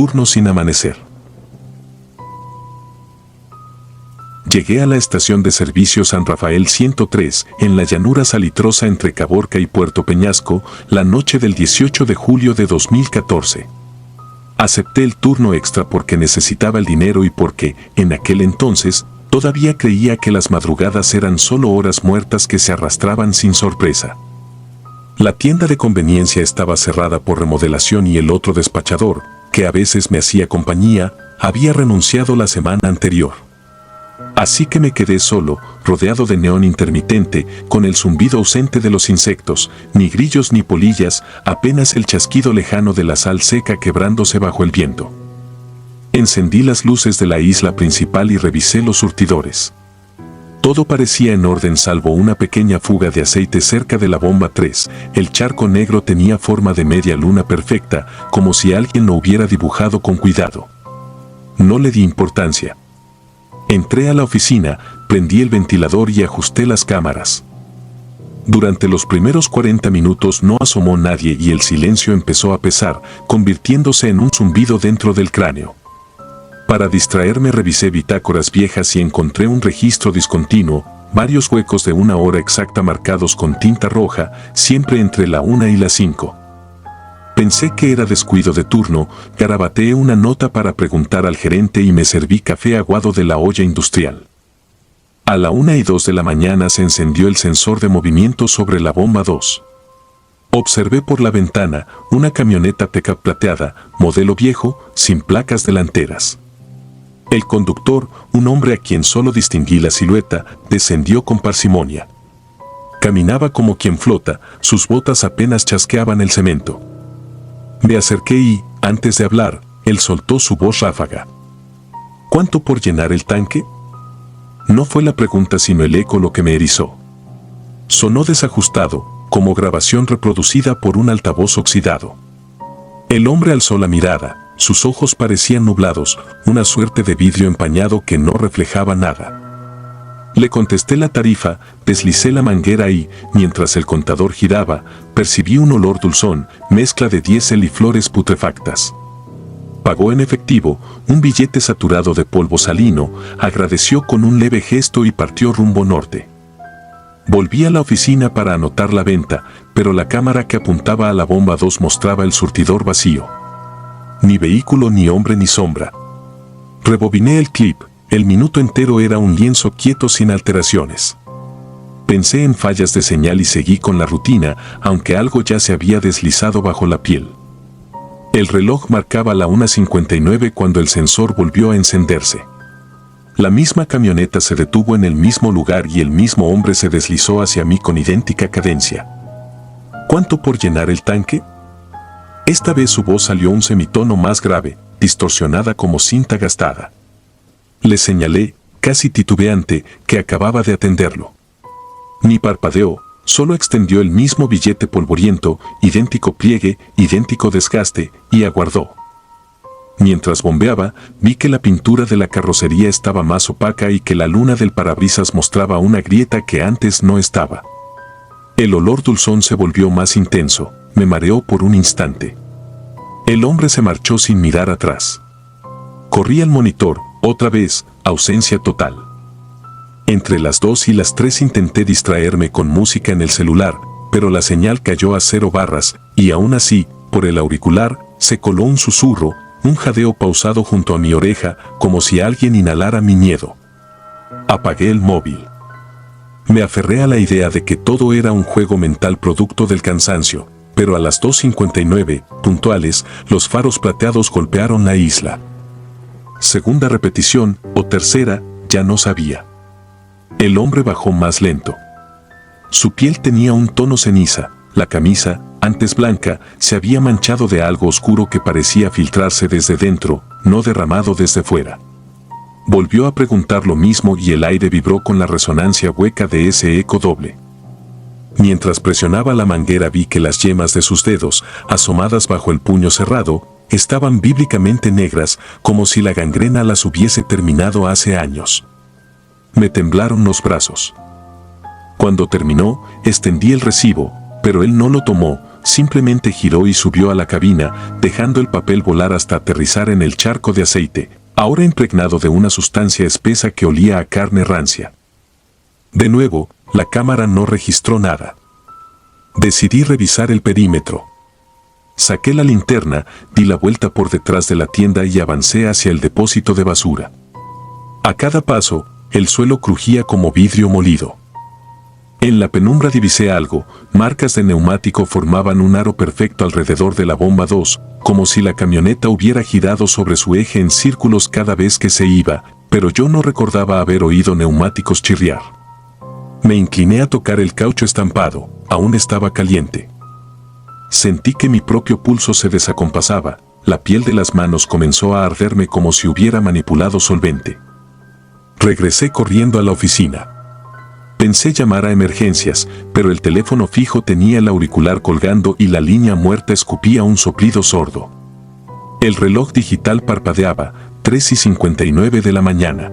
turno sin amanecer. Llegué a la estación de servicio San Rafael 103, en la llanura salitrosa entre Caborca y Puerto Peñasco, la noche del 18 de julio de 2014. Acepté el turno extra porque necesitaba el dinero y porque, en aquel entonces, todavía creía que las madrugadas eran solo horas muertas que se arrastraban sin sorpresa. La tienda de conveniencia estaba cerrada por remodelación y el otro despachador, que a veces me hacía compañía, había renunciado la semana anterior. Así que me quedé solo, rodeado de neón intermitente, con el zumbido ausente de los insectos, ni grillos ni polillas, apenas el chasquido lejano de la sal seca quebrándose bajo el viento. Encendí las luces de la isla principal y revisé los surtidores. Todo parecía en orden salvo una pequeña fuga de aceite cerca de la bomba 3. El charco negro tenía forma de media luna perfecta, como si alguien lo hubiera dibujado con cuidado. No le di importancia. Entré a la oficina, prendí el ventilador y ajusté las cámaras. Durante los primeros 40 minutos no asomó nadie y el silencio empezó a pesar, convirtiéndose en un zumbido dentro del cráneo. Para distraerme revisé bitácoras viejas y encontré un registro discontinuo, varios huecos de una hora exacta marcados con tinta roja, siempre entre la 1 y las 5. Pensé que era descuido de turno, garabateé una nota para preguntar al gerente y me serví café aguado de la olla industrial. A la 1:02 de la mañana se encendió el sensor de movimiento sobre la bomba 2. Observé por la ventana una camioneta pickup plateada, modelo viejo, sin placas delanteras. El conductor, un hombre a quien solo distinguí la silueta, descendió con parsimonia. Caminaba como quien flota, sus botas apenas chasqueaban el cemento. Me acerqué y, antes de hablar, él soltó su voz ráfaga. ¿Cuánto por llenar el tanque? No fue la pregunta sino el eco lo que me erizó. Sonó desajustado, como grabación reproducida por un altavoz oxidado. El hombre alzó la mirada, sus ojos parecían nublados, una suerte de vidrio empañado que no reflejaba nada. Le contesté la tarifa, deslicé la manguera y, mientras el contador giraba, percibí un olor dulzón, mezcla de diésel y flores putrefactas. Pagó en efectivo, un billete saturado de polvo salino, agradeció con un leve gesto y partió rumbo norte. Volví a la oficina para anotar la venta, pero la cámara que apuntaba a la bomba 2 mostraba el surtidor vacío. Ni vehículo, ni hombre, ni sombra. Rebobiné el clip. El minuto entero era un lienzo quieto sin alteraciones. Pensé en fallas de señal y seguí con la rutina, aunque algo ya se había deslizado bajo la piel. El reloj marcaba la 1:59 cuando el sensor volvió a encenderse. La misma camioneta se detuvo en el mismo lugar y el mismo hombre se deslizó hacia mí con idéntica cadencia. ¿Cuánto por llenar el tanque? Esta vez su voz salió un semitono más grave, distorsionada como cinta gastada. Le señalé, casi titubeante, que acababa de atenderlo. Ni parpadeó, solo extendió el mismo billete polvoriento, idéntico pliegue, idéntico desgaste, y aguardó. Mientras bombeaba, vi que la pintura de la carrocería estaba más opaca y que la luna del parabrisas mostraba una grieta que antes no estaba. El olor dulzón se volvió más intenso, me mareó por un instante. El hombre se marchó sin mirar atrás. Corrí al monitor. Otra vez, ausencia total. Entre las 2 y las 3 intenté distraerme con música en el celular, pero la señal cayó a 0 barras, y aún así, por el auricular, se coló un susurro, un jadeo pausado junto a mi oreja, como si alguien inhalara mi miedo. Apagué el móvil. Me aferré a la idea de que todo era un juego mental producto del cansancio, pero a las 2:59, puntuales, los faros plateados golpearon la isla. Segunda repetición, o tercera, ya no sabía. El hombre bajó más lento. Su piel tenía un tono ceniza, la camisa, antes blanca, se había manchado de algo oscuro que parecía filtrarse desde dentro, no derramado desde fuera. Volvió a preguntar lo mismo y el aire vibró con la resonancia hueca de ese eco doble. Mientras presionaba la manguera vi que las yemas de sus dedos, asomadas bajo el puño cerrado, estaban bíblicamente negras, como si la gangrena las hubiese terminado hace años. Me temblaron los brazos. Cuando terminó, extendí el recibo, pero él no lo tomó, simplemente giró y subió a la cabina, dejando el papel volar hasta aterrizar en el charco de aceite, ahora impregnado de una sustancia espesa que olía a carne rancia. De nuevo, la cámara no registró nada. Decidí revisar el perímetro. Saqué la linterna, di la vuelta por detrás de la tienda y avancé hacia el depósito de basura. A cada paso, el suelo crujía como vidrio molido. En la penumbra divisé algo, marcas de neumático formaban un aro perfecto alrededor de la bomba 2, como si la camioneta hubiera girado sobre su eje en círculos cada vez que se iba, pero yo no recordaba haber oído neumáticos chirriar. Me incliné a tocar el caucho estampado, aún estaba caliente. Sentí que mi propio pulso se desacompasaba, la piel de las manos comenzó a arderme como si hubiera manipulado solvente. Regresé corriendo a la oficina. Pensé llamar a emergencias, pero el teléfono fijo tenía el auricular colgando y la línea muerta escupía un soplido sordo. El reloj digital parpadeaba, 3:59 de la mañana.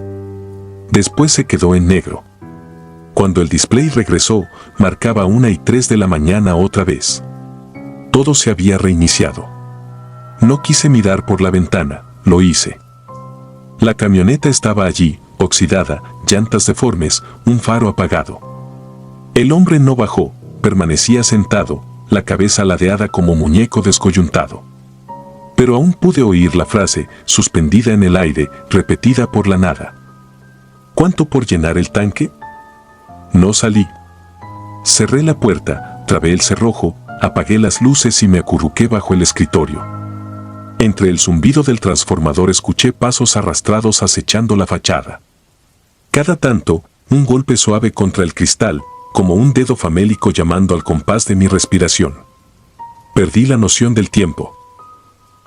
Después se quedó en negro. Cuando el display regresó, marcaba 1:03 de la mañana otra vez. Todo se había reiniciado. No quise mirar por la ventana, lo hice. La camioneta estaba allí, oxidada, llantas deformes, un faro apagado. El hombre no bajó, permanecía sentado, la cabeza ladeada como muñeco descoyuntado. Pero aún pude oír la frase, suspendida en el aire, repetida por la nada. ¿Cuánto por llenar el tanque? No salí. Cerré la puerta, trabé el cerrojo, apagué las luces y me acurruqué bajo el escritorio. Entre el zumbido del transformador escuché pasos arrastrados acechando la fachada. Cada tanto, un golpe suave contra el cristal, como un dedo famélico llamando al compás de mi respiración. Perdí la noción del tiempo.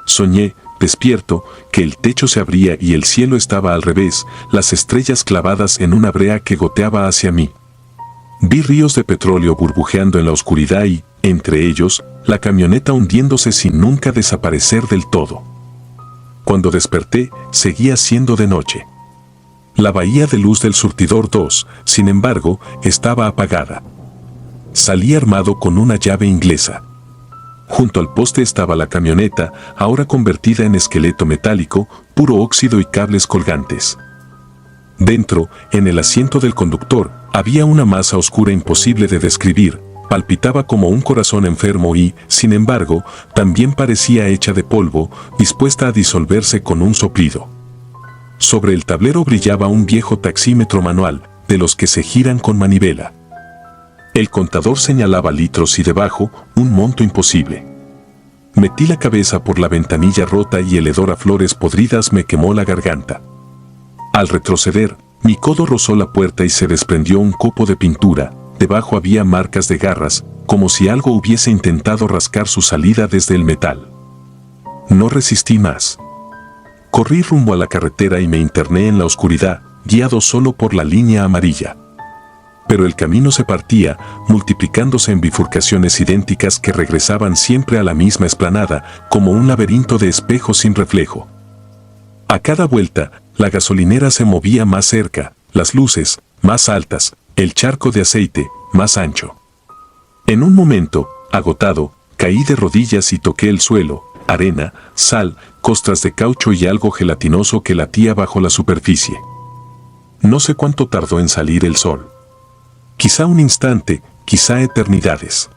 Soñé, despierto, que el techo se abría y el cielo estaba al revés, las estrellas clavadas en una brea que goteaba hacia mí. Vi ríos de petróleo burbujeando en la oscuridad y, entre ellos, la camioneta hundiéndose sin nunca desaparecer del todo. Cuando desperté, seguía siendo de noche. La bahía de luz del surtidor 2, sin embargo, estaba apagada. Salí armado con una llave inglesa. Junto al poste estaba la camioneta, ahora convertida en esqueleto metálico, puro óxido y cables colgantes. Dentro, en el asiento del conductor, había una masa oscura imposible de describir, palpitaba como un corazón enfermo y, sin embargo, también parecía hecha de polvo, dispuesta a disolverse con un soplido. Sobre el tablero brillaba un viejo taxímetro manual, de los que se giran con manivela. El contador señalaba litros y debajo, un monto imposible. Metí la cabeza por la ventanilla rota y el hedor a flores podridas me quemó la garganta. Al retroceder, mi codo rozó la puerta y se desprendió un copo de pintura, debajo había marcas de garras, como si algo hubiese intentado rascar su salida desde el metal. No resistí más. Corrí rumbo a la carretera y me interné en la oscuridad, guiado solo por la línea amarilla. Pero el camino se partía, multiplicándose en bifurcaciones idénticas que regresaban siempre a la misma explanada, como un laberinto de espejos sin reflejo. A cada vuelta, la gasolinera se movía más cerca, las luces, más altas, el charco de aceite, más ancho. En un momento, agotado, caí de rodillas y toqué el suelo, arena, sal, costras de caucho y algo gelatinoso que latía bajo la superficie. No sé cuánto tardó en salir el sol. Quizá un instante, quizá eternidades.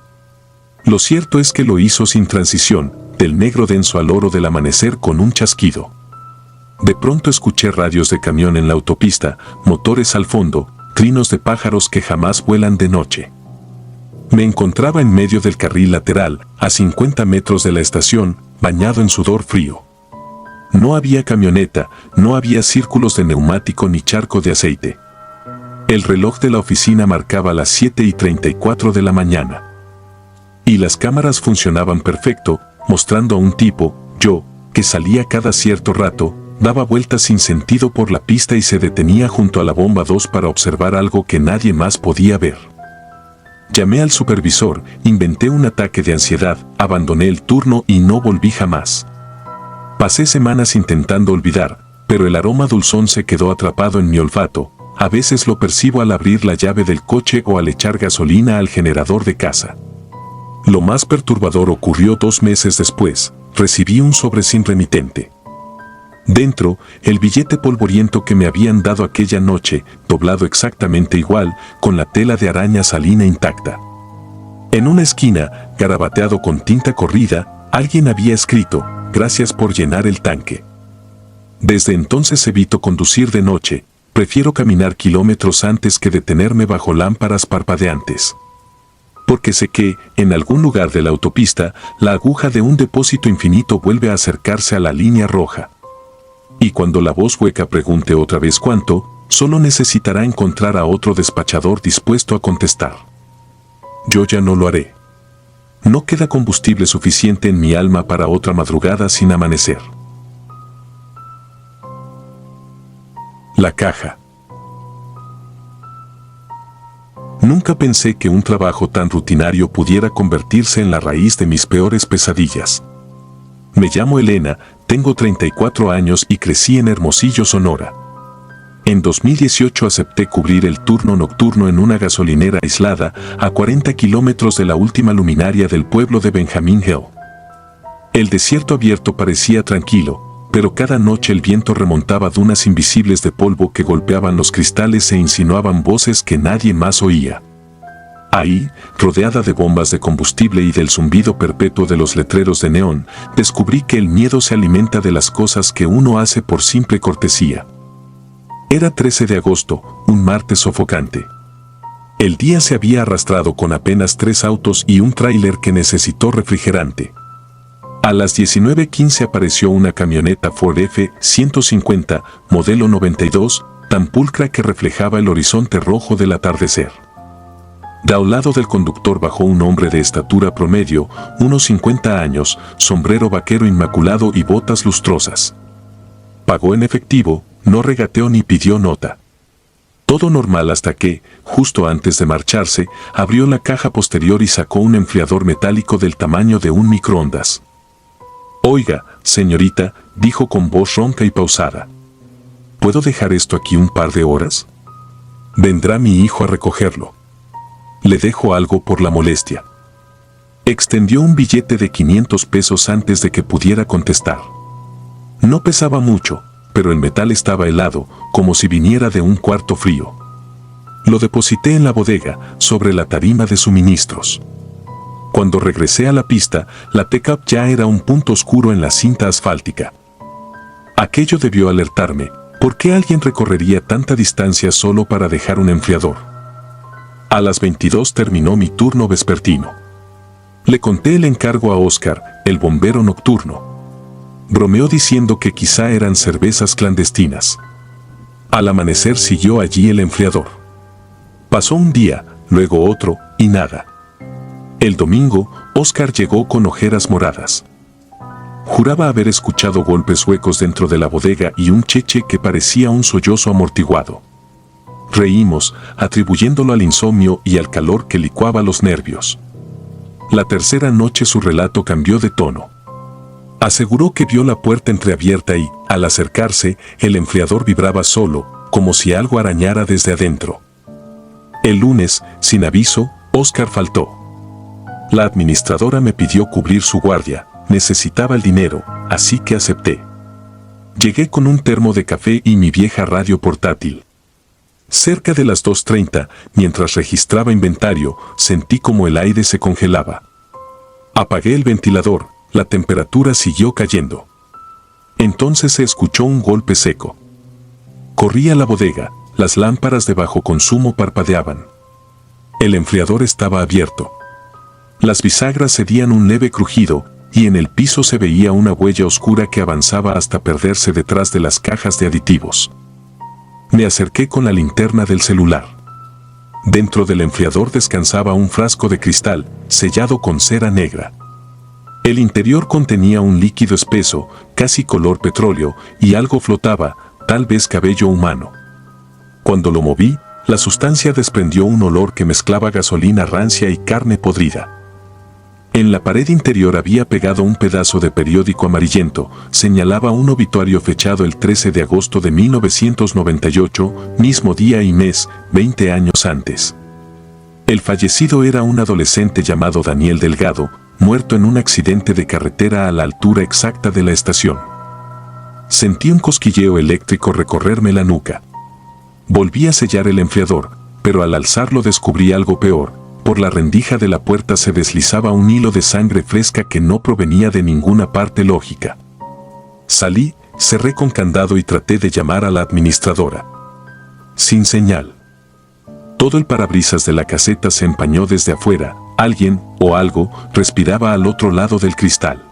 Lo cierto es que lo hizo sin transición, del negro denso al oro del amanecer con un chasquido. De pronto escuché radios de camión en la autopista, motores al fondo, trinos de pájaros que jamás vuelan de noche. Me encontraba en medio del carril lateral, a 50 metros de la estación, bañado en sudor frío. No había camioneta, no había círculos de neumático ni charco de aceite. El reloj de la oficina marcaba las 7:34 de la mañana. Y las cámaras funcionaban perfecto, mostrando a un tipo, yo, que salía cada cierto rato, daba vueltas sin sentido por la pista y se detenía junto a la bomba 2 para observar algo que nadie más podía ver. Llamé al supervisor, inventé un ataque de ansiedad, abandoné el turno y no volví jamás. Pasé semanas intentando olvidar, pero el aroma dulzón se quedó atrapado en mi olfato, a veces lo percibo al abrir la llave del coche o al echar gasolina al generador de casa. Lo más perturbador ocurrió 2 meses después. Recibí un sobre sin remitente. Dentro, el billete polvoriento que me habían dado aquella noche, doblado exactamente igual, con la tela de araña salina intacta. En una esquina, garabateado con tinta corrida, alguien había escrito: "Gracias por llenar el tanque". Desde entonces evito conducir de noche, prefiero caminar kilómetros antes que detenerme bajo lámparas parpadeantes. Porque sé que, en algún lugar de la autopista, la aguja de un depósito infinito vuelve a acercarse a la línea roja. Y cuando la voz hueca pregunte otra vez cuánto, solo necesitará encontrar a otro despachador dispuesto a contestar. Yo ya no lo haré. No queda combustible suficiente en mi alma para otra madrugada sin amanecer. La caja. Nunca pensé que un trabajo tan rutinario pudiera convertirse en la raíz de mis peores pesadillas. Me llamo Elena, tengo 34 años y crecí en Hermosillo, Sonora. En 2018 acepté cubrir el turno nocturno en una gasolinera aislada a 40 kilómetros de la última luminaria del pueblo de Benjamin Hill. El desierto abierto parecía tranquilo, pero cada noche el viento remontaba dunas invisibles de polvo que golpeaban los cristales e insinuaban voces que nadie más oía. Ahí, rodeada de bombas de combustible y del zumbido perpetuo de los letreros de neón, descubrí que el miedo se alimenta de las cosas que uno hace por simple cortesía. Era 13 de agosto, un martes sofocante. El día se había arrastrado con apenas 3 autos y un tráiler que necesitó refrigerante. A las 19:15 apareció una camioneta Ford F-150, modelo 92, tan pulcra que reflejaba el horizonte rojo del atardecer. De al lado del conductor bajó un hombre de estatura promedio, unos 50 años, sombrero vaquero inmaculado y botas lustrosas. Pagó en efectivo, no regateó ni pidió nota. Todo normal hasta que, justo antes de marcharse, abrió la caja posterior y sacó un enfriador metálico del tamaño de un microondas. «Oiga, señorita», dijo con voz ronca y pausada. «¿Puedo dejar esto aquí un par de horas? Vendrá mi hijo a recogerlo. Le dejo algo por la molestia». Extendió un billete de 500 pesos antes de que pudiera contestar. No pesaba mucho, pero el metal estaba helado, como si viniera de un cuarto frío. Lo deposité en la bodega, sobre la tarima de suministros. Cuando regresé a la pista, la pickup ya era un punto oscuro en la cinta asfáltica. Aquello debió alertarme. ¿Por qué alguien recorrería tanta distancia solo para dejar un enfriador? A las 22 terminó mi turno vespertino. Le conté el encargo a Oscar, el bombero nocturno. Bromeó diciendo que quizá eran cervezas clandestinas. Al amanecer siguió allí el enfriador. Pasó un día, luego otro, y nada. El domingo, Oscar llegó con ojeras moradas. Juraba haber escuchado golpes huecos dentro de la bodega y un cheche que parecía un sollozo amortiguado. Reímos, atribuyéndolo al insomnio y al calor que licuaba los nervios. La tercera noche su relato cambió de tono. Aseguró que vio la puerta entreabierta y, al acercarse, el enfriador vibraba solo, como si algo arañara desde adentro. El lunes, sin aviso, Oscar faltó. La administradora me pidió cubrir su guardia, necesitaba el dinero, así que acepté. Llegué con un termo de café y mi vieja radio portátil. Cerca de las 2:30, mientras registraba inventario, sentí como el aire se congelaba. Apagué el ventilador, la temperatura siguió cayendo. Entonces se escuchó un golpe seco. Corrí a la bodega, las lámparas de bajo consumo parpadeaban. El enfriador estaba abierto. Las bisagras cedían un leve crujido, y en el piso se veía una huella oscura que avanzaba hasta perderse detrás de las cajas de aditivos. Me acerqué con la linterna del celular. Dentro del enfriador descansaba un frasco de cristal, sellado con cera negra. El interior contenía un líquido espeso, casi color petróleo, y algo flotaba, tal vez cabello humano. Cuando lo moví, la sustancia desprendió un olor que mezclaba gasolina rancia y carne podrida. En la pared interior había pegado un pedazo de periódico amarillento, señalaba un obituario fechado el 13 de agosto de 1998, mismo día y mes, 20 años antes. El fallecido era un adolescente llamado Daniel Delgado, muerto en un accidente de carretera a la altura exacta de la estación. Sentí un cosquilleo eléctrico recorrerme la nuca. Volví a sellar el enfriador, pero al alzarlo descubrí algo peor. Por la rendija de la puerta se deslizaba un hilo de sangre fresca que no provenía de ninguna parte lógica. Salí, cerré con candado y traté de llamar a la administradora. Sin señal. Todo el parabrisas de la caseta se empañó desde afuera. Alguien, o algo, respiraba al otro lado del cristal.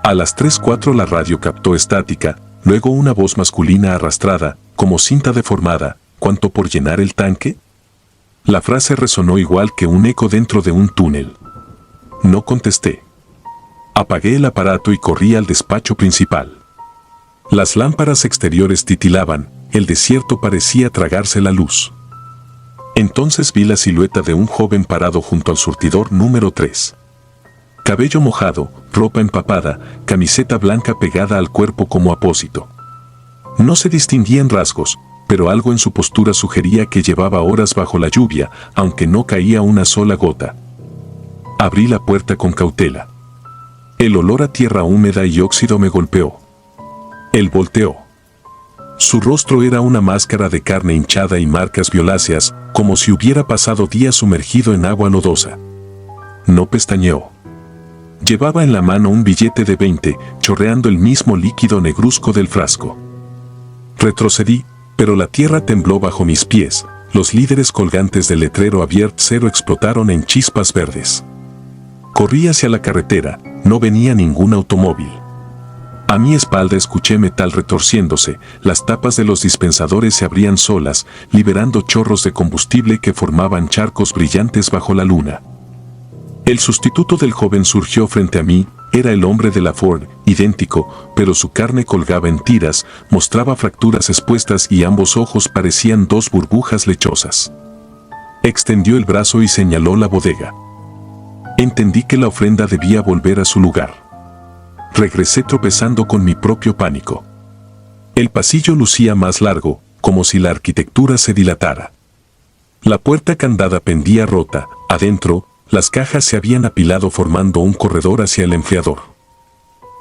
A las 3:04 la radio captó estática, luego una voz masculina arrastrada, como cinta deformada. ¿Cuánto por llenar el tanque? La frase resonó igual que un eco dentro de un túnel. No contesté. Apagué el aparato y corrí al despacho principal. Las lámparas exteriores titilaban, el desierto parecía tragarse la luz. Entonces vi la silueta de un joven parado junto al surtidor número 3. Cabello mojado, ropa empapada, camiseta blanca pegada al cuerpo como apósito. No se distinguían rasgos, pero algo en su postura sugería que llevaba horas bajo la lluvia, aunque no caía una sola gota. Abrí la puerta con cautela. El olor a tierra húmeda y óxido me golpeó. Él volteó. Su rostro era una máscara de carne hinchada y marcas violáceas, como si hubiera pasado días sumergido en agua lodosa. No pestañeó. Llevaba en la mano un billete de 20, chorreando el mismo líquido negruzco del frasco. Retrocedí, pero la tierra tembló bajo mis pies. Los líderes colgantes del letrero Abierto Cero explotaron en chispas verdes. Corrí hacia la carretera, no venía ningún automóvil. A mi espalda escuché metal retorciéndose, las tapas de los dispensadores se abrían solas, liberando chorros de combustible que formaban charcos brillantes bajo la luna. El sustituto del joven surgió frente a mí, era el hombre de la Ford, idéntico, pero su carne colgaba en tiras, mostraba fracturas expuestas y ambos ojos parecían dos burbujas lechosas. Extendió el brazo y señaló la bodega. Entendí que la ofrenda debía volver a su lugar. Regresé tropezando con mi propio pánico. El pasillo lucía más largo, como si la arquitectura se dilatara. La puerta candada pendía rota, adentro, las cajas se habían apilado formando un corredor hacia el enfriador.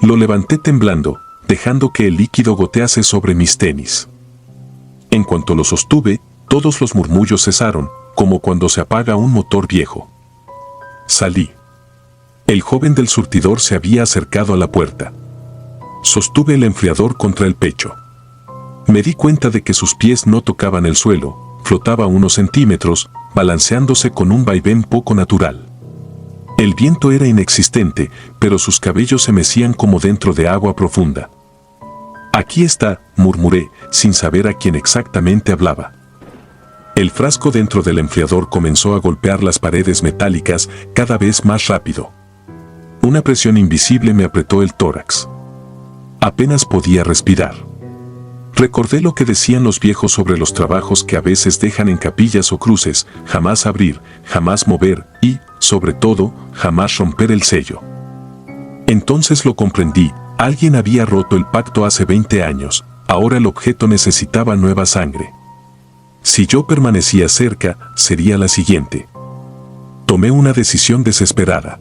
Lo levanté temblando, dejando que el líquido gotease sobre mis tenis. En cuanto lo sostuve, todos los murmullos cesaron, como cuando se apaga un motor viejo. Salí. El joven del surtidor se había acercado a la puerta. Sostuve el enfriador contra el pecho. Me di cuenta de que sus pies no tocaban el suelo, flotaba unos centímetros, balanceándose con un vaivén poco natural. El viento era inexistente, pero sus cabellos se mecían como dentro de agua profunda. Aquí está, murmuré, sin saber a quién exactamente hablaba. El frasco dentro del enfriador comenzó a golpear las paredes metálicas cada vez más rápido. Una presión invisible me apretó el tórax. Apenas podía respirar. Recordé lo que decían los viejos sobre los trabajos que a veces dejan en capillas o cruces, jamás abrir, jamás mover y, sobre todo, jamás romper el sello. Entonces lo comprendí, alguien había roto el pacto hace 20 años, ahora el objeto necesitaba nueva sangre. Si yo permanecía cerca, sería la siguiente. Tomé una decisión desesperada.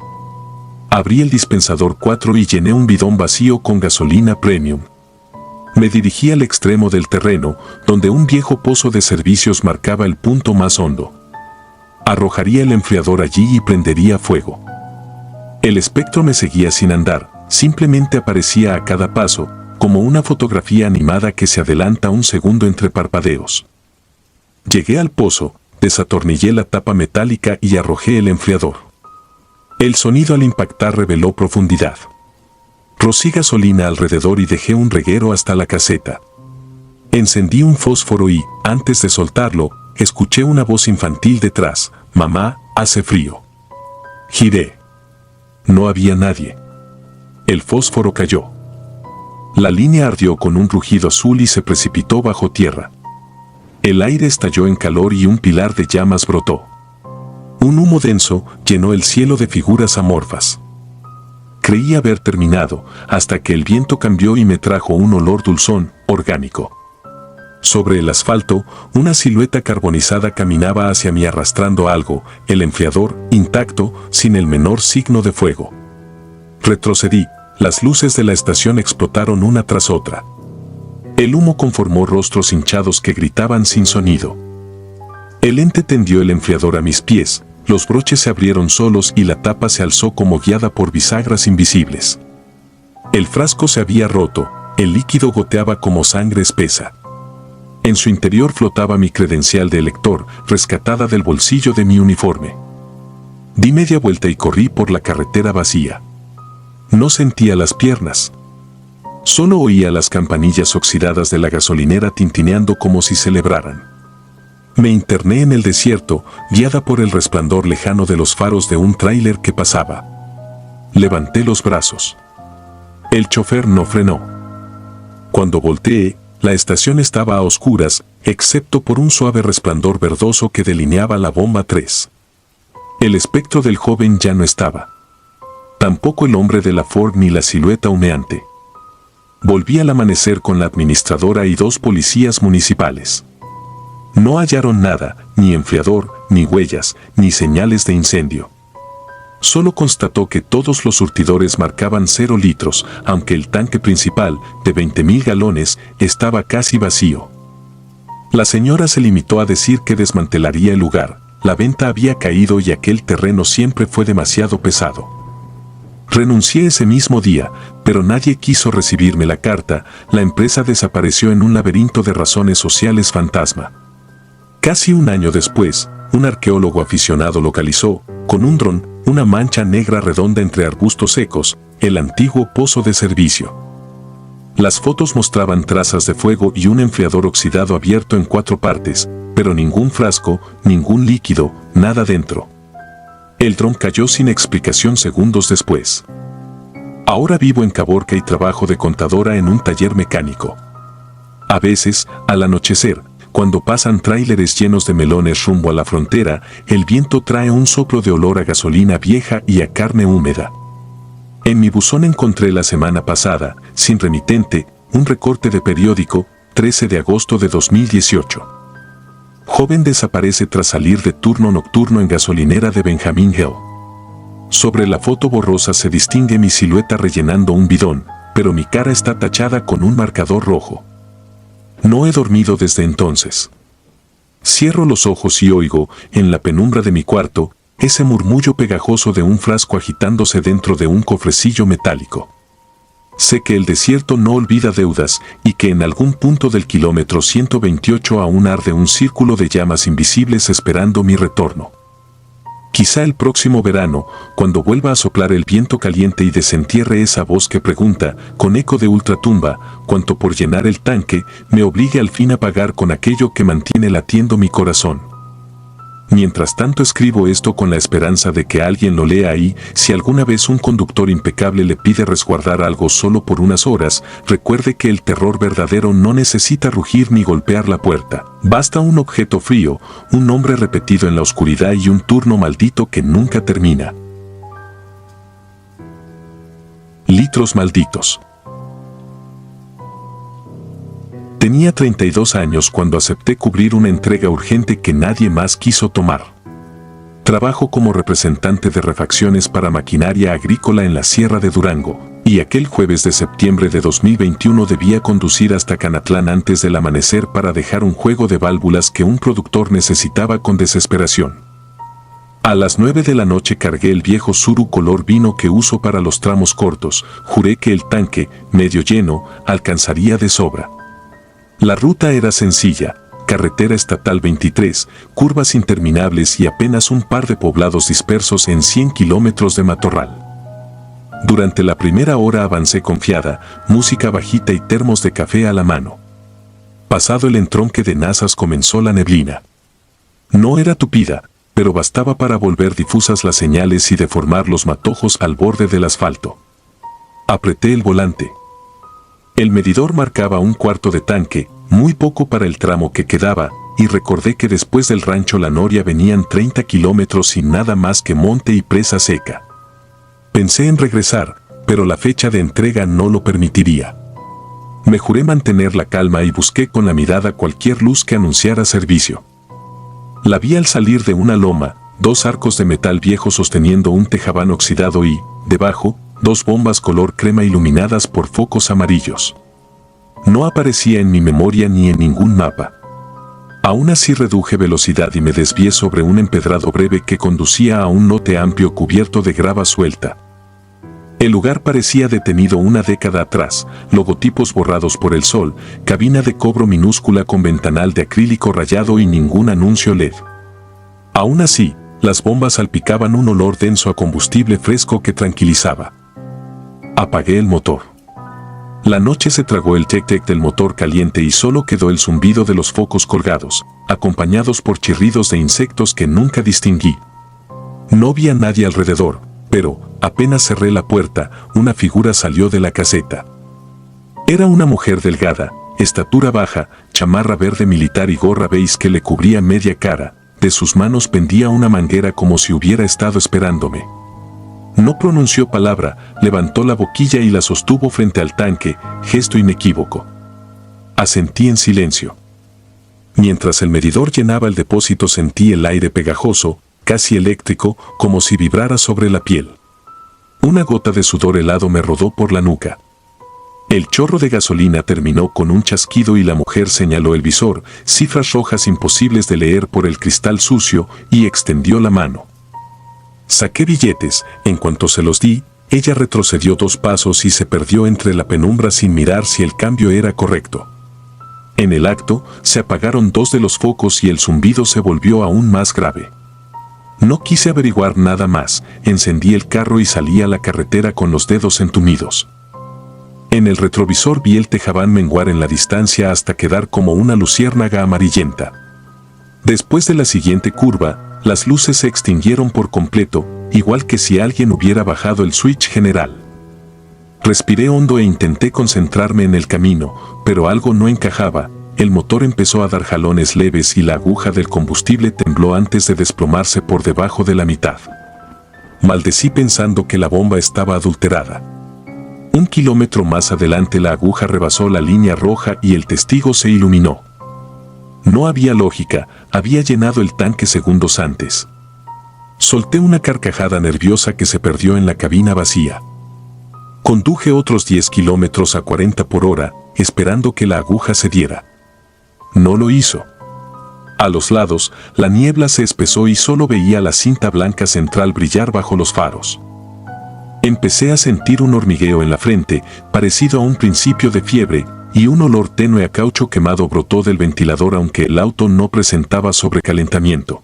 Abrí el dispensador 4 y llené un bidón vacío con gasolina premium. Me dirigí al extremo del terreno, donde un viejo pozo de servicios marcaba el punto más hondo. Arrojaría el enfriador allí y prendería fuego. El espectro me seguía sin andar, simplemente aparecía a cada paso, como una fotografía animada que se adelanta un segundo entre parpadeos. Llegué al pozo, desatornillé la tapa metálica y arrojé el enfriador. El sonido al impactar reveló profundidad. Rocí gasolina alrededor y dejé un reguero hasta la caseta. Encendí un fósforo y, antes de soltarlo, escuché una voz infantil detrás: «Mamá, hace frío». Giré. No había nadie. El fósforo cayó. La línea ardió con un rugido azul y se precipitó bajo tierra. El aire estalló en calor y un pilar de llamas brotó. Un humo denso llenó el cielo de figuras amorfas. Creí haber terminado, hasta que el viento cambió y me trajo un olor dulzón, orgánico. Sobre el asfalto, una silueta carbonizada caminaba hacia mí arrastrando algo, el enfriador, intacto, sin el menor signo de fuego. Retrocedí, las luces de la estación explotaron una tras otra. El humo conformó rostros hinchados que gritaban sin sonido. El ente tendió el enfriador a mis pies, los broches se abrieron solos y la tapa se alzó como guiada por bisagras invisibles. El frasco se había roto, el líquido goteaba como sangre espesa. En su interior flotaba mi credencial de elector, rescatada del bolsillo de mi uniforme. Di media vuelta y corrí por la carretera vacía. No sentía las piernas. Solo oía las campanillas oxidadas de la gasolinera tintineando como si celebraran. Me interné en el desierto, guiada por el resplandor lejano de los faros de un tráiler que pasaba. Levanté los brazos. El chofer no frenó. Cuando volteé, la estación estaba a oscuras, excepto por un suave resplandor verdoso que delineaba la bomba 3. El espectro del joven ya no estaba. Tampoco el hombre de la Ford ni la silueta humeante. Volví al amanecer con la administradora y 2 policías municipales. No hallaron nada, ni enfriador, ni huellas, ni señales de incendio. Solo constató que todos los surtidores marcaban 0 litros, aunque el tanque principal, de 20.000 galones, estaba casi vacío. La señora se limitó a decir que desmantelaría el lugar. La venta había caído y aquel terreno siempre fue demasiado pesado. Renuncié ese mismo día, pero nadie quiso recibirme la carta. La empresa desapareció en un laberinto de razones sociales fantasma. Casi un año después, un arqueólogo aficionado localizó, con un dron, una mancha negra redonda entre arbustos secos, el antiguo pozo de servicio. Las fotos mostraban trazas de fuego y un enfriador oxidado abierto en 4 partes, pero ningún frasco, ningún líquido, nada dentro. El dron cayó sin explicación segundos después. Ahora vivo en Caborca y trabajo de contadora en un taller mecánico. A veces, al anochecer, cuando pasan tráileres llenos de melones rumbo a la frontera, el viento trae un soplo de olor a gasolina vieja y a carne húmeda. En mi buzón encontré la semana pasada, sin remitente, un recorte de periódico, 13 de agosto de 2018. Joven desaparece tras salir de turno nocturno en gasolinera de Benjamin Hill. Sobre la foto borrosa se distingue mi silueta rellenando un bidón, pero mi cara está tachada con un marcador rojo. No he dormido desde entonces. Cierro los ojos y oigo, en la penumbra de mi cuarto, ese murmullo pegajoso de un frasco agitándose dentro de un cofrecillo metálico. Sé que el desierto no olvida deudas y que en algún punto del kilómetro 128 aún arde un círculo de llamas invisibles esperando mi retorno. Quizá el próximo verano, cuando vuelva a soplar el viento caliente y desentierre esa voz que pregunta, con eco de ultratumba, cuánto por llenar el tanque, me obligue al fin a pagar con aquello que mantiene latiendo mi corazón. Mientras tanto escribo esto con la esperanza de que alguien lo lea y, si alguna vez un conductor impecable le pide resguardar algo solo por unas horas, recuerde que el terror verdadero no necesita rugir ni golpear la puerta. Basta un objeto frío, un nombre repetido en la oscuridad y un turno maldito que nunca termina. Litros malditos. Tenía 32 años cuando acepté cubrir una entrega urgente que nadie más quiso tomar. Trabajo como representante de refacciones para maquinaria agrícola en la Sierra de Durango, y aquel jueves de septiembre de 2021 debía conducir hasta Canatlán antes del amanecer para dejar un juego de válvulas que un productor necesitaba con desesperación. A las 9 de la noche cargué el viejo Tsuru color vino que uso para los tramos cortos. Juré que el tanque, medio lleno, alcanzaría de sobra. La ruta era sencilla, carretera estatal 23, curvas interminables y apenas un par de poblados dispersos en 100 kilómetros de matorral. Durante la primera hora avancé confiada, música bajita y termos de café a la mano. Pasado el entronque de Nazas comenzó la neblina. No era tupida, pero bastaba para volver difusas las señales y deformar los matojos al borde del asfalto. Apreté el volante. El medidor marcaba un cuarto de tanque, muy poco para el tramo que quedaba, y recordé que después del rancho La Noria venían 30 kilómetros sin nada más que monte y presa seca. Pensé en regresar, pero la fecha de entrega no lo permitiría. Me juré mantener la calma y busqué con la mirada cualquier luz que anunciara servicio. La vi al salir de una loma, 2 arcos de metal viejo sosteniendo un tejabán oxidado y, debajo, 2 bombas color crema iluminadas por focos amarillos. No aparecía en mi memoria ni en ningún mapa. Aún así reduje velocidad y me desvié sobre un empedrado breve que conducía a un lote amplio cubierto de grava suelta. El lugar parecía detenido una década atrás, logotipos borrados por el sol, cabina de cobro minúscula con ventanal de acrílico rayado y ningún anuncio LED. Aún así, las bombas salpicaban un olor denso a combustible fresco que tranquilizaba. Apagué el motor. La noche se tragó el tic-tic del motor caliente y solo quedó el zumbido de los focos colgados, acompañados por chirridos de insectos que nunca distinguí. No vi a nadie alrededor, pero, apenas cerré la puerta, una figura salió de la caseta. Era una mujer delgada, estatura baja, chamarra verde militar y gorra beige que le cubría media cara. De sus manos pendía una manguera como si hubiera estado esperándome. No pronunció palabra, levantó la boquilla y la sostuvo frente al tanque, gesto inequívoco. Asentí en silencio. Mientras el medidor llenaba el depósito sentí el aire pegajoso, casi eléctrico, como si vibrara sobre la piel. Una gota de sudor helado me rodó por la nuca. El chorro de gasolina terminó con un chasquido y la mujer señaló el visor, cifras rojas imposibles de leer por el cristal sucio, y extendió la mano. Saqué billetes, en cuanto se los di, ella retrocedió 2 pasos y se perdió entre la penumbra sin mirar si el cambio era correcto. En el acto, se apagaron 2 de los focos y el zumbido se volvió aún más grave. No quise averiguar nada más, encendí el carro y salí a la carretera con los dedos entumidos. En el retrovisor vi el tejabán menguar en la distancia hasta quedar como una luciérnaga amarillenta. Después de la siguiente curva, las luces se extinguieron por completo, igual que si alguien hubiera bajado el switch general. Respiré hondo e intenté concentrarme en el camino, pero algo no encajaba. El motor empezó a dar jalones leves y la aguja del combustible tembló antes de desplomarse por debajo de la mitad. Maldecí pensando que la bomba estaba adulterada. 1 kilómetro más adelante la aguja rebasó la línea roja y el testigo se iluminó. No había lógica, había llenado el tanque segundos antes. Solté una carcajada nerviosa que se perdió en la cabina vacía. Conduje otros 10 kilómetros a 40 por hora, esperando que la aguja cediera. No lo hizo. A los lados, la niebla se espesó y solo veía la cinta blanca central brillar bajo los faros. Empecé a sentir un hormigueo en la frente, parecido a un principio de fiebre, y un olor tenue a caucho quemado brotó del ventilador aunque el auto no presentaba sobrecalentamiento.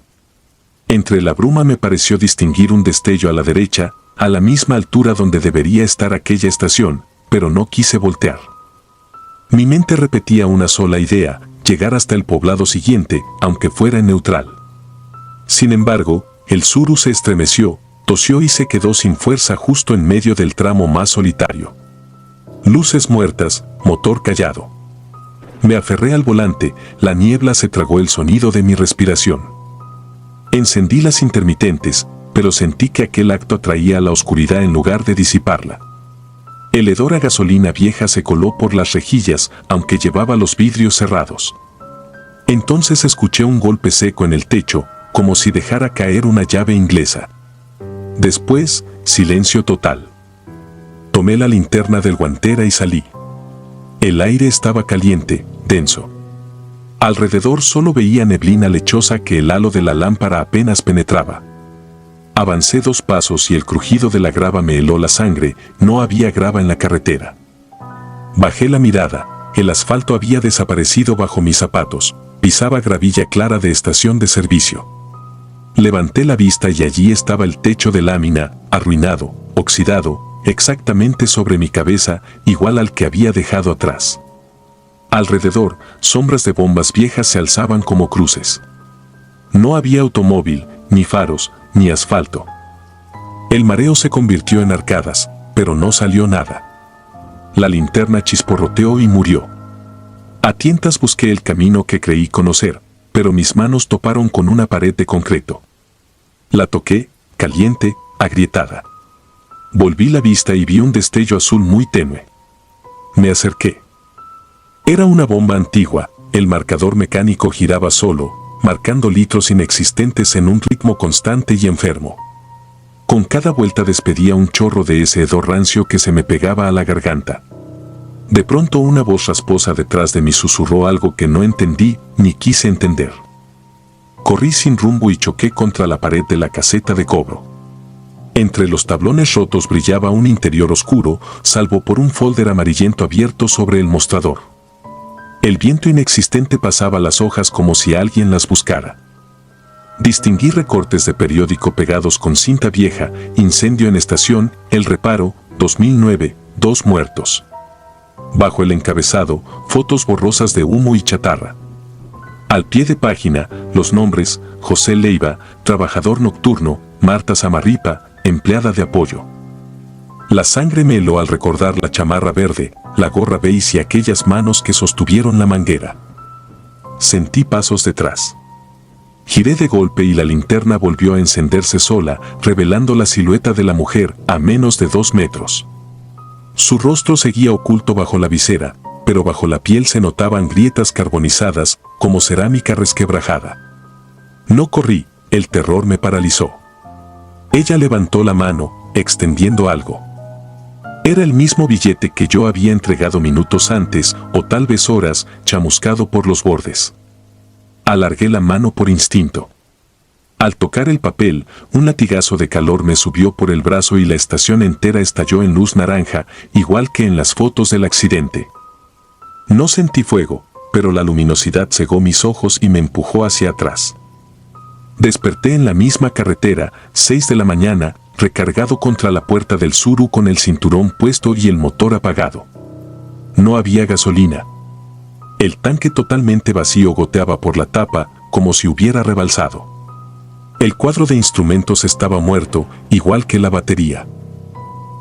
Entre la bruma me pareció distinguir un destello a la derecha, a la misma altura donde debería estar aquella estación, pero no quise voltear. Mi mente repetía una sola idea, llegar hasta el poblado siguiente, aunque fuera en neutral. Sin embargo, el Tsuru se estremeció, tosió y se quedó sin fuerza justo en medio del tramo más solitario. Luces muertas, motor callado. Me aferré al volante, la niebla se tragó el sonido de mi respiración. Encendí las intermitentes, pero sentí que aquel acto atraía a la oscuridad en lugar de disiparla. El hedor a gasolina vieja se coló por las rejillas, aunque llevaba los vidrios cerrados. Entonces escuché un golpe seco en el techo, como si dejara caer una llave inglesa. Después, silencio total. Tomé la linterna del guantera y salí. El aire estaba caliente, denso. Alrededor solo veía neblina lechosa que el halo de la lámpara apenas penetraba. Avancé 2 pasos y el crujido de la grava me heló la sangre, no había grava en la carretera. Bajé la mirada, el asfalto había desaparecido bajo mis zapatos, pisaba gravilla clara de estación de servicio. Levanté la vista y allí estaba el techo de lámina, arruinado, oxidado, exactamente sobre mi cabeza, igual al que había dejado atrás. Alrededor, sombras de bombas viejas se alzaban como cruces. No había automóvil, ni faros, ni asfalto. El mareo se convirtió en arcadas, pero no salió nada. La linterna chisporroteó y murió. A tientas busqué el camino que creí conocer, pero mis manos toparon con una pared de concreto. La toqué, caliente, agrietada. Volví la vista y vi un destello azul muy tenue. Me acerqué. Era una bomba antigua, el marcador mecánico giraba solo, marcando litros inexistentes en un ritmo constante y enfermo. Con cada vuelta despedía un chorro de ese hedor rancio que se me pegaba a la garganta. De pronto una voz rasposa detrás de mí susurró algo que no entendí ni quise entender. Corrí sin rumbo y choqué contra la pared de la caseta de cobro. Entre los tablones rotos brillaba un interior oscuro, salvo por un folder amarillento abierto sobre el mostrador. El viento inexistente pasaba las hojas como si alguien las buscara. Distinguí recortes de periódico pegados con cinta vieja, incendio en estación, El Reparo, 2009, 2 muertos. Bajo el encabezado, fotos borrosas de humo y chatarra. Al pie de página, los nombres: José Leiva, trabajador nocturno; Marta Samarripa, empleada de apoyo. La sangre me heló al recordar la chamarra verde, la gorra beige y aquellas manos que sostuvieron la manguera. Sentí pasos detrás. Giré de golpe y la linterna volvió a encenderse sola, revelando la silueta de la mujer a menos de 2 metros. Su rostro seguía oculto bajo la visera, pero bajo la piel se notaban grietas carbonizadas, como cerámica resquebrajada. No corrí, el terror me paralizó. Ella levantó la mano, extendiendo algo. Era el mismo billete que yo había entregado minutos antes, o tal vez horas, chamuscado por los bordes. Alargué la mano por instinto. Al tocar el papel, un latigazo de calor me subió por el brazo y la estación entera estalló en luz naranja, igual que en las fotos del accidente. No sentí fuego, pero la luminosidad cegó mis ojos y me empujó hacia atrás. Desperté en la misma carretera, 6 de la mañana, recargado contra la puerta del Tsuru con el cinturón puesto y el motor apagado. No había gasolina. El tanque totalmente vacío goteaba por la tapa, como si hubiera rebalsado. El cuadro de instrumentos estaba muerto, igual que la batería.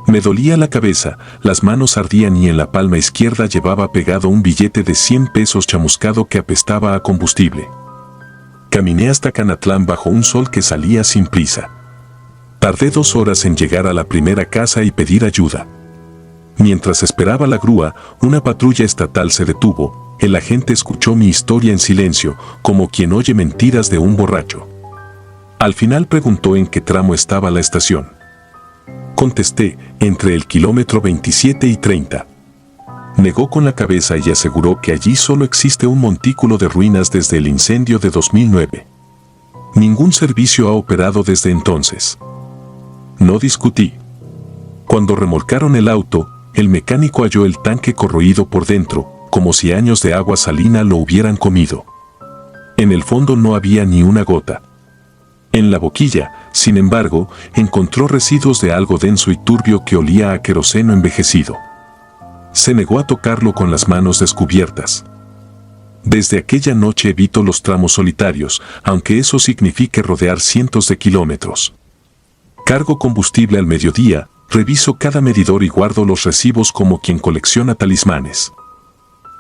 Me dolía la cabeza, las manos ardían y en la palma izquierda llevaba pegado un billete de 100 pesos chamuscado que apestaba a combustible. Caminé hasta Canatlán bajo un sol que salía sin prisa. Tardé 2 horas en llegar a la primera casa y pedir ayuda. Mientras esperaba la grúa, una patrulla estatal se detuvo. El agente escuchó mi historia en silencio, como quien oye mentiras de un borracho. Al final preguntó en qué tramo estaba la estación. Contesté, entre el kilómetro 27 y 30. Negó con la cabeza y aseguró que allí solo existe un montículo de ruinas desde el incendio de 2009. Ningún servicio ha operado desde entonces. No discutí. Cuando remolcaron el auto, el mecánico halló el tanque corroído por dentro, como si años de agua salina lo hubieran comido. En el fondo no había ni una gota. En la boquilla, sin embargo, encontró residuos de algo denso y turbio que olía a queroseno envejecido. Se negó a tocarlo con las manos descubiertas. Desde aquella noche evito los tramos solitarios, aunque eso signifique rodear cientos de kilómetros. Cargo combustible al mediodía, reviso cada medidor y guardo los recibos como quien colecciona talismanes.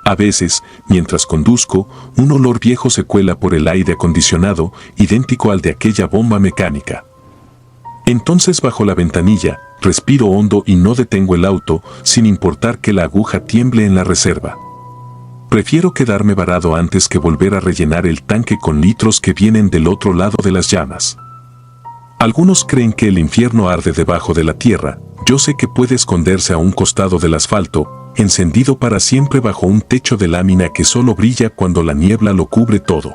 A veces, mientras conduzco, un olor viejo se cuela por el aire acondicionado, idéntico al de aquella bomba mecánica. Entonces bajo la ventanilla, respiro hondo y no detengo el auto, sin importar que la aguja tiemble en la reserva. Prefiero quedarme varado antes que volver a rellenar el tanque con litros que vienen del otro lado de las llamas. Algunos creen que el infierno arde debajo de la tierra. Yo sé que puede esconderse a un costado del asfalto, encendido para siempre bajo un techo de lámina que solo brilla cuando la niebla lo cubre todo.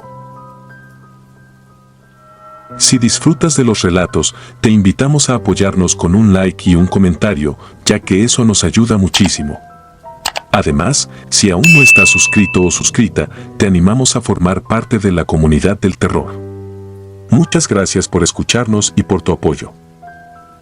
Si disfrutas de los relatos, te invitamos a apoyarnos con un like y un comentario, ya que eso nos ayuda muchísimo. Además, si aún no estás suscrito o suscrita, te animamos a formar parte de la comunidad del terror. Muchas gracias por escucharnos y por tu apoyo.